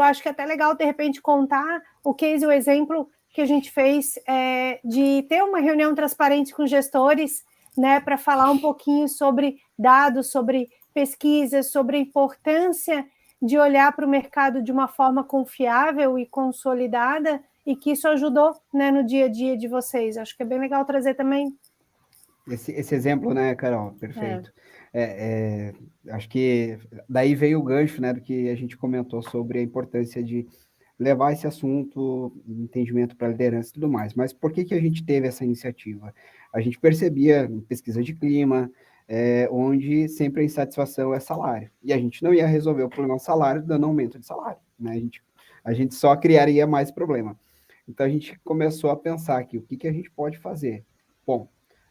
acho que é até legal, de repente, contar o case, o exemplo que a gente fez de ter uma reunião transparente com gestores, né, para falar um pouquinho sobre dados, sobre pesquisas, sobre a importância de olhar para o mercado de uma forma confiável e consolidada, e que isso ajudou, né, no dia a dia de vocês. Acho que é bem legal trazer também. Esse exemplo, né, Carol? Perfeito. Acho que daí veio o gancho, né, do que a gente comentou sobre a importância de levar esse assunto, entendimento para a liderança e tudo mais. Mas por que a gente teve essa iniciativa? A gente percebia em pesquisa de clima, onde sempre a insatisfação é salário. E a gente não ia resolver o problema do salário dando aumento de salário, né? A gente só criaria mais problema. Então a gente começou a pensar aqui, o que a gente pode fazer? Bom,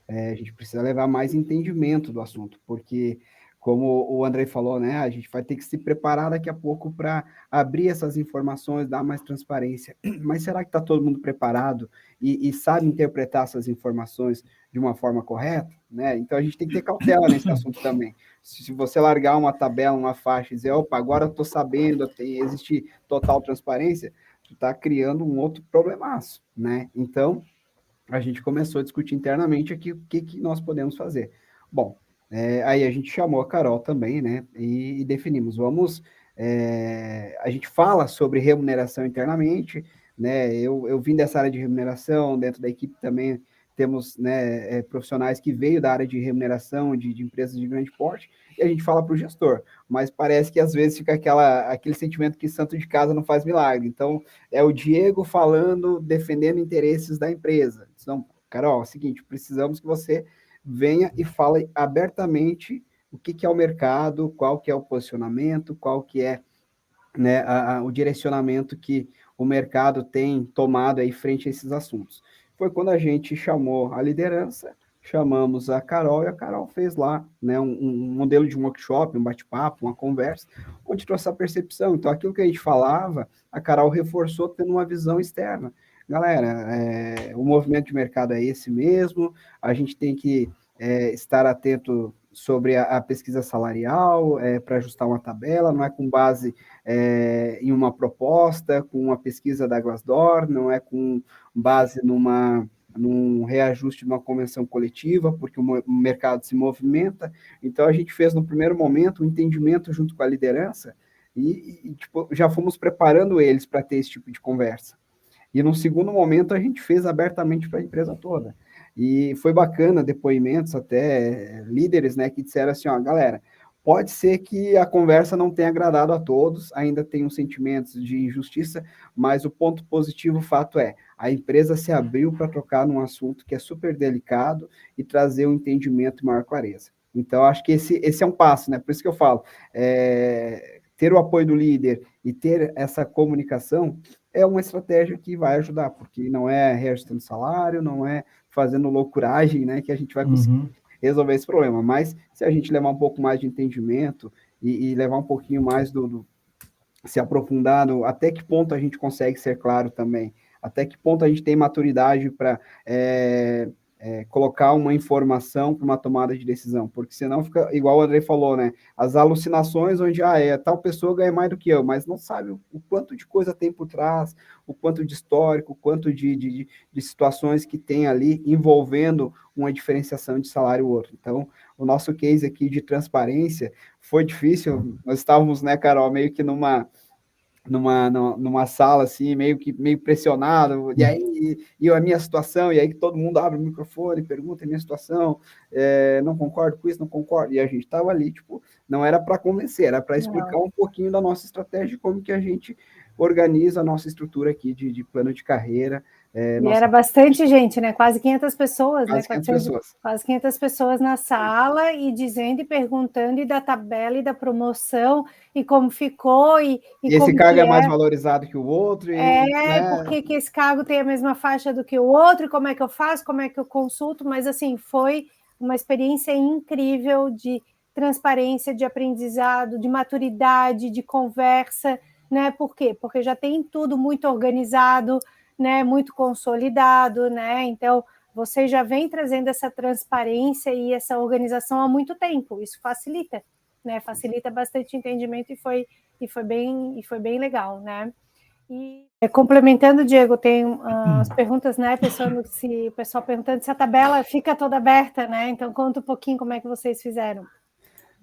a gente precisa levar mais entendimento do assunto, porque, como o Andrei falou, né, a gente vai ter que se preparar daqui a pouco para abrir essas informações, dar mais transparência. Mas será que está todo mundo preparado e sabe interpretar essas informações de uma forma correta? Né? Então, a gente tem que ter cautela nesse assunto também. Se você largar uma tabela, uma faixa e dizer, opa, agora eu estou sabendo, existe total transparência, tu está criando um outro problemaço, né? Então, a gente começou a discutir internamente aqui o que nós podemos fazer. Bom, aí a gente chamou a Carol também, né, e definimos, a gente fala sobre remuneração internamente, né, eu vim dessa área de remuneração, dentro da equipe também temos, né, profissionais que veio da área de remuneração de empresas de grande porte, e a gente fala para o gestor, mas parece que às vezes fica aquele sentimento que santo de casa não faz milagre, então é o Diego falando, defendendo interesses da empresa. Então, Carol, é o seguinte, precisamos que você venha e fale abertamente o que é o mercado, qual que é o posicionamento, qual que é, né, o direcionamento que o mercado tem tomado aí frente a esses assuntos. Foi quando a gente chamou a liderança, chamamos a Carol, e a Carol fez lá, né, um modelo de um workshop, um bate-papo, uma conversa, onde trouxe essa percepção. Então, aquilo que a gente falava, a Carol reforçou tendo uma visão externa. Galera, o movimento de mercado é esse mesmo, a gente tem que estar atento sobre a pesquisa salarial, para ajustar uma tabela, não é com base em uma proposta, com uma pesquisa da Glassdoor, não é com base num reajuste de uma convenção coletiva, porque o mercado se movimenta. Então, a gente fez, no primeiro momento, um entendimento junto com a liderança e tipo, já fomos preparando eles para ter esse tipo de conversa. E, no segundo momento, a gente fez abertamente para a empresa toda. E foi bacana, depoimentos até líderes, né, que disseram assim, ó, galera, pode ser que a conversa não tenha agradado a todos, ainda tenham sentimentos de injustiça, mas o ponto positivo, o fato é, a empresa se abriu para tocar num assunto que é super delicado e trazer um entendimento e maior clareza. Então, acho que esse é um passo, né? Por isso que eu falo, ter o apoio do líder e ter essa comunicação é uma estratégia que vai ajudar, porque não é reajustando salário, não é fazendo loucuragem, né, que a gente vai conseguir resolver esse problema. Mas se a gente levar um pouco mais de entendimento e levar um pouquinho mais se aprofundar até que ponto a gente consegue ser claro também, até que ponto a gente tem maturidade para colocar uma informação para uma tomada de decisão, porque senão fica igual o André falou, né? As alucinações onde tal pessoa ganha mais do que eu, mas não sabe o quanto de coisa tem por trás, o quanto de histórico, o quanto de situações que tem ali envolvendo uma diferenciação de salário ou outro. Então, o nosso case aqui de transparência foi difícil, nós estávamos, né, Carol, meio que numa sala assim, meio pressionado, e aí e a minha situação, e aí todo mundo abre o microfone, pergunta a minha situação, não concordo com isso, não concordo, e a gente estava ali, tipo, não era para convencer, era para explicar um pouquinho da nossa estratégia, como que a gente organiza a nossa estrutura aqui de plano de carreira. E era bastante gente, né? Quase 500 pessoas, né? Quase 500 pessoas. Quase 500 pessoas na sala e dizendo e perguntando e da tabela e da promoção e como ficou e esse como cargo que é mais valorizado que o outro. por que esse cargo tem a mesma faixa do que o outro, e como é que eu faço, como é que eu consulto, mas assim, foi uma experiência incrível de transparência, de aprendizado, de maturidade, de conversa, né? Por quê? Porque já tem tudo muito organizado, né? Muito consolidado, né? Então, você já vem trazendo essa transparência e essa organização há muito tempo, isso facilita. né? Facilita bastante o entendimento e foi bem legal, né? E complementando, Diego, tem as perguntas, né? O pessoal perguntando se a tabela fica toda aberta, né? Então conta um pouquinho como é que vocês fizeram.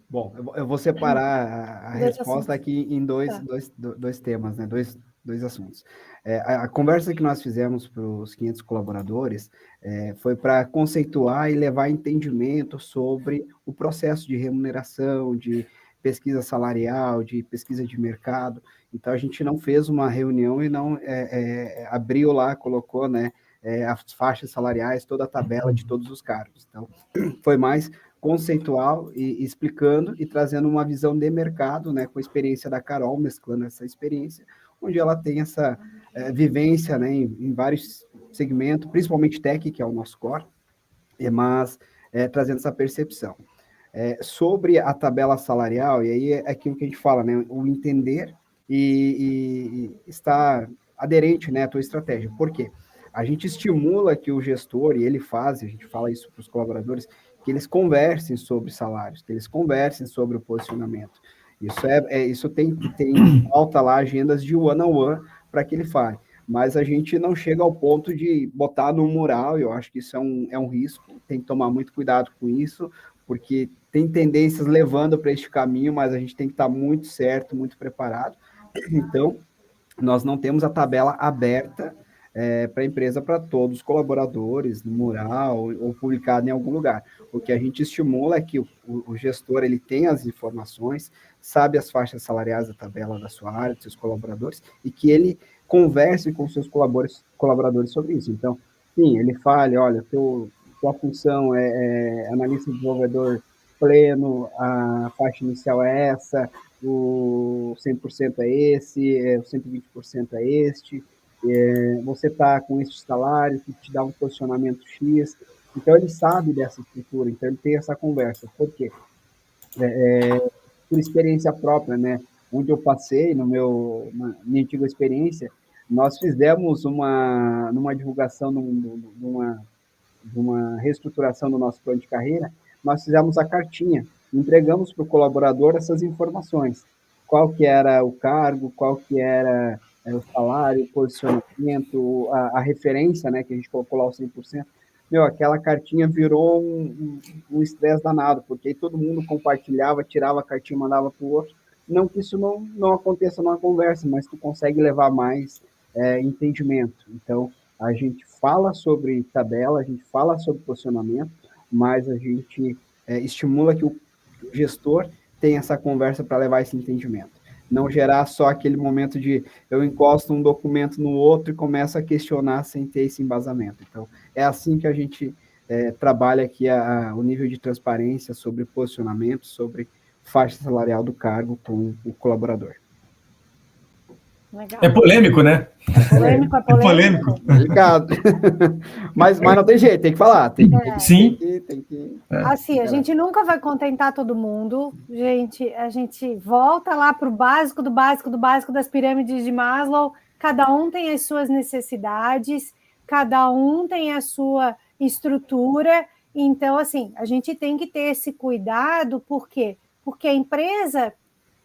Bom, eu vou separar a resposta aqui em dois temas, né? Dois assuntos. A conversa que nós fizemos para os 500 colaboradores foi para conceituar e levar entendimento sobre o processo de remuneração, de pesquisa salarial, de pesquisa de mercado. Então, a gente não fez uma reunião e não abriu lá, colocou, né, as faixas salariais, toda a tabela de todos os cargos. Então, foi mais conceitual e explicando e trazendo uma visão de mercado, né, com a experiência da Carol, mesclando essa experiência, onde ela tem essa vivência, né, em vários segmentos, principalmente tech, que é o nosso core, mas trazendo essa percepção. Sobre a tabela salarial, e aí é aquilo que a gente fala, né, o entender e estar aderente, né, à tua estratégia. Por quê? A gente estimula que o gestor, e ele faz, a gente fala isso para os colaboradores, que eles conversem sobre salários, que eles conversem sobre o posicionamento. Isso tem alta lá agendas de one-on-one para que ele fale. Mas a gente não chega ao ponto de botar no mural, eu acho que isso é um risco, tem que tomar muito cuidado com isso, porque tem tendências levando para este caminho, mas a gente tem que estar muito certo, muito preparado. Então, nós não temos a tabela aberta para a empresa, para todos os colaboradores, no mural ou publicado em algum lugar. O que a gente estimula é que o gestor ele tenha as informações, sabe as faixas salariais da tabela da sua área, dos seus colaboradores, e que ele converse com seus colaboradores sobre isso. Então, sim, ele fale, olha, tua função é analista de desenvolvedor pleno, a faixa inicial é essa, o 100% é esse, o 120% é este, você está com este salário que te dá um posicionamento X. Então, ele sabe dessa estrutura, então ele tem essa conversa. Por quê? Por experiência própria, né? Onde eu passei, na minha antiga experiência, nós fizemos numa divulgação, numa reestruturação do nosso plano de carreira, nós fizemos a cartinha, entregamos para o colaborador essas informações. Qual que era o cargo, qual que era o salário, o posicionamento, a referência, né, que a gente colocou lá o 100%. Aquela cartinha virou um estresse danado, porque aí todo mundo compartilhava, tirava a cartinha, mandava para o outro. Não que isso não aconteça numa conversa, mas tu consegue levar mais entendimento. Então, a gente fala sobre tabela, a gente fala sobre posicionamento, mas a gente estimula que o gestor tenha essa conversa para levar esse entendimento. Não gerar só aquele momento de eu encosto um documento no outro e começo a questionar sem ter esse embasamento. Então, é assim que a gente trabalha aqui o nível de transparência sobre posicionamento, sobre faixa salarial do cargo com o colaborador. Legal. É polêmico, né? É polêmico. Delicado. mas não tem jeito, tem que falar. Sim. Tem que... Assim, a gente nunca vai contentar todo mundo. A gente volta lá para o básico do básico do básico das pirâmides de Maslow. Cada um tem as suas necessidades, cada um tem a sua estrutura. Então, assim, a gente tem que ter esse cuidado, por quê? Porque a empresa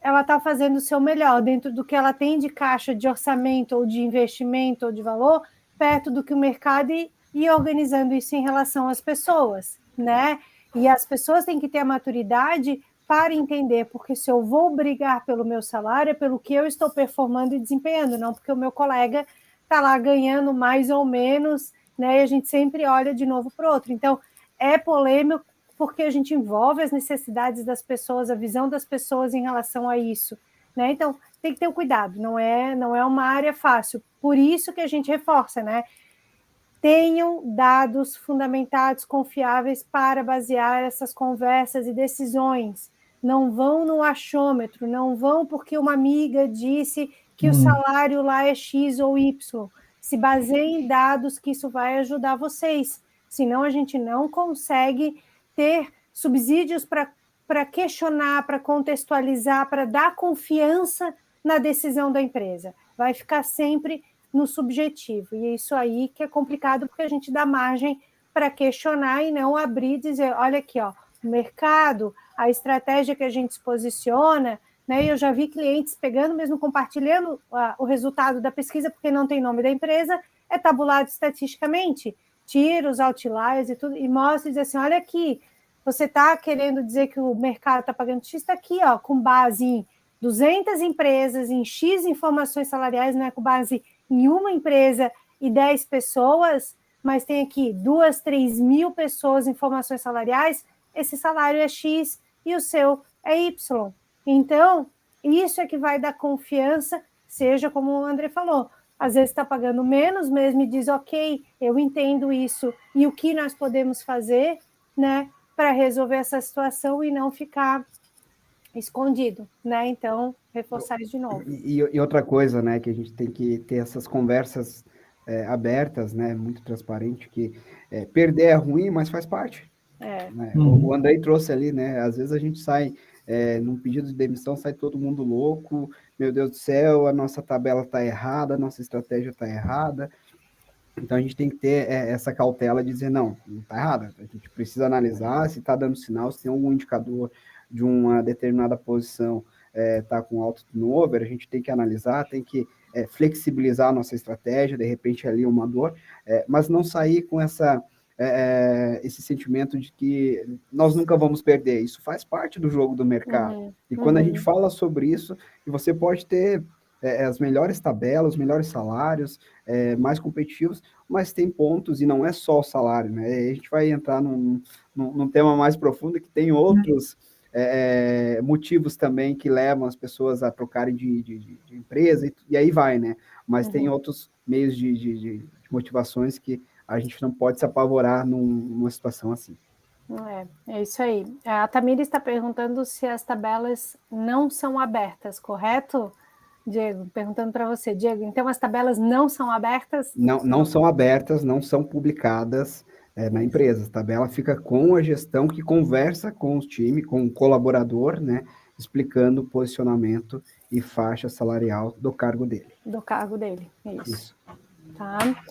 ela está fazendo o seu melhor dentro do que ela tem de caixa, de orçamento, ou de investimento, ou de valor, perto do que o mercado e organizando isso em relação às pessoas, né? E as pessoas têm que ter a maturidade para entender, porque se eu vou brigar pelo meu salário, é pelo que eu estou performando e desempenhando, não porque o meu colega está lá ganhando mais ou menos, né? E a gente sempre olha de novo para o outro. Então, é polêmico, porque a gente envolve as necessidades das pessoas, a visão das pessoas em relação a isso, né? Então, tem que ter um cuidado, não é uma área fácil. Por isso que a gente reforça, né? Tenham dados fundamentados, confiáveis para basear essas conversas e decisões. Não vão no achômetro, não vão porque uma amiga disse que o salário lá é X ou Y. Se baseiem em dados, que isso vai ajudar vocês. Senão a gente não consegue ter subsídios para questionar, para contextualizar, para dar confiança na decisão da empresa. Vai ficar sempre no subjetivo. E é isso aí que é complicado, porque a gente dá margem para questionar e não abrir e dizer, olha aqui, ó, o mercado, a estratégia que a gente se posiciona, né? E eu já vi clientes pegando, mesmo compartilhando o resultado da pesquisa, porque não tem nome da empresa, é tabulado estatisticamente, tira os outliers e tudo, e mostra e diz assim, olha aqui, você está querendo dizer que o mercado está pagando X, está aqui, ó, com base em 200 empresas, em X informações salariais, não é com base em uma empresa e 10 pessoas, mas tem aqui 2, 3 mil pessoas, informações salariais, esse salário é X e o seu é Y. Então, isso é que vai dar confiança, seja como o André falou, às vezes está pagando menos mesmo e diz, ok, eu entendo isso, e o que nós podemos fazer, né, para resolver essa situação e não ficar escondido, né? Então, reforçar isso de novo. E outra coisa, né, que a gente tem que ter essas conversas abertas, né, muito transparente, que perder é ruim, mas faz parte. Né? O Andrei trouxe ali, né, às vezes a gente sai num pedido de demissão, sai todo mundo louco, meu Deus do céu, a nossa tabela está errada, a nossa estratégia está errada. Então, a gente tem que ter essa cautela de dizer, não está errada. A gente precisa analisar se está dando sinal, se tem algum indicador de uma determinada posição está com alto turnover, a gente tem que analisar, tem que flexibilizar a nossa estratégia, de repente ali uma dor, mas não sair com esse sentimento de que nós nunca vamos perder. Isso faz parte do jogo do mercado. E quando a gente fala sobre isso, você pode ter as melhores tabelas, os melhores salários, mais competitivos, mas tem pontos, e não é só o salário, né? A gente vai entrar num tema mais profundo, que tem outros motivos também que levam as pessoas a trocarem de empresa, e aí vai, né? Mas tem outros meios de motivações que a gente não pode se apavorar numa situação assim. É isso aí. A Tamira está perguntando se as tabelas não são abertas, correto, Diego? Perguntando para você, Diego, então as tabelas não são abertas? Não são abertas, não são publicadas na empresa. A tabela fica com a gestão que conversa com o time, com o colaborador, né, explicando o posicionamento e faixa salarial do cargo dele. Do cargo dele, isso. Isso. Tá.